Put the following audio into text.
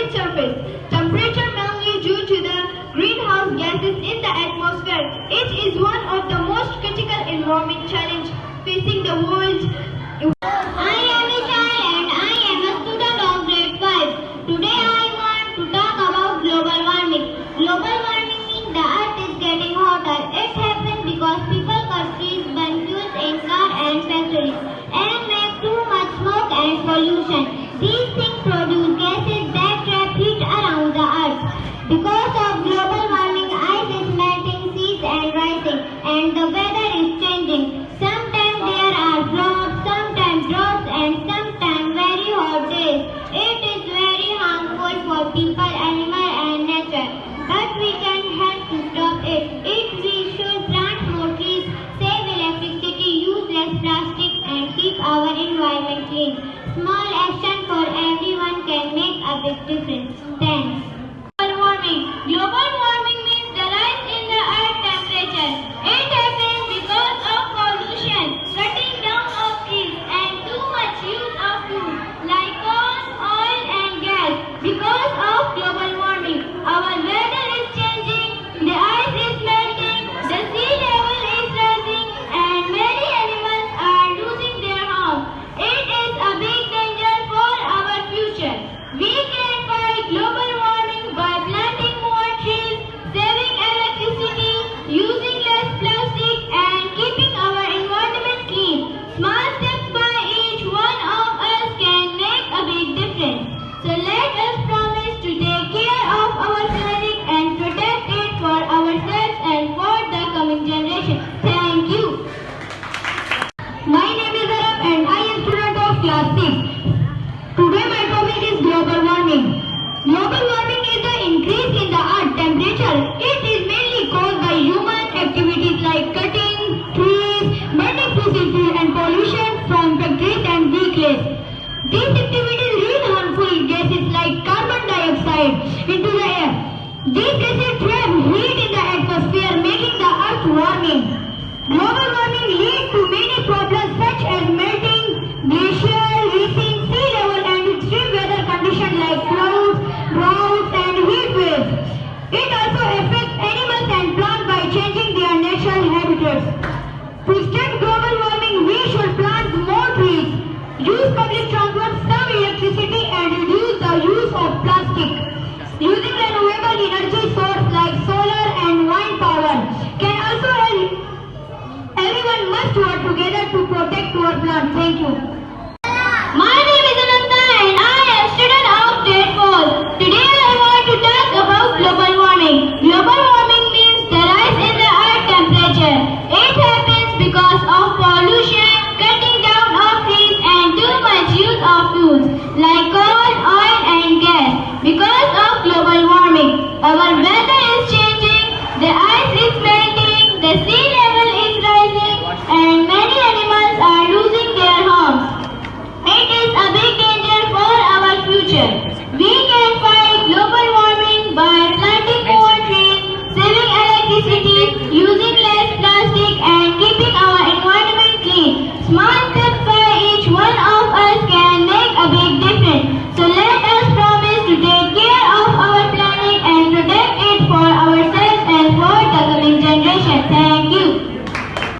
Earth's surface. Temperature mainly due to the greenhouse gases in the atmosphere. It is one of the most critical environment challenge facing the world. I am Vishal and I am a student of grade 5. Today I want to talk about global warming. Global warming means the earth is getting hotter. It happens because people, countries burn fuels in cars and factories and make too much smoke and pollution. These things produce gases that trap heat around the earth. Because of global warming, ice is melting, seas and rising, and the weather is changing. Sometimes there are floods, sometimes droughts, and sometimes very hot days. It is very harmful for people, animals, and nature. But we can help to stop it. If we should plant more trees, save electricity, use less plastic, and keep our environment clean. Small action for everyone can make a big difference. Thanks. Global warming. Global warming means the rise in the earth temperature. It happens because of pollution, cutting down of trees, and too much use of food like coal, oil, and gas. Because of global warming, our weather is changing, the ice is melting, the sea level is rising, and many animals are losing their homes. It is a big danger for our future. We can fight global warming by planting more trees, saving electricity, using less plastic, and keeping our environment clean. Small steps by each one of us can make a big difference. So let us promise to take care of our planet and protect it for ourselves and for the coming generation. Thank you. My name is Arab and I am student of class 6. Today my topic is global warming. Global warming is the increase in the earth temperature. It is mainly caused by human activities like cutting trees, burning fossil fuel and pollution from factories and vehicles. These activities release harmful gases like carbon dioxide into the air. These gases trap heat in the atmosphere, making the earth warming. Global warming leads to many problems such as melting glaciers, rising sea level and extreme weather conditions like floods, droughts and heat waves. It also affects animals and plants by changing their natural habitats. To stop global warming, we should plant more trees, use public transport, save electricity and reduce the use of plastic. Using renewable energy sources like solar and wind power can also help. Everyone must work together to protect our planet. Thank you.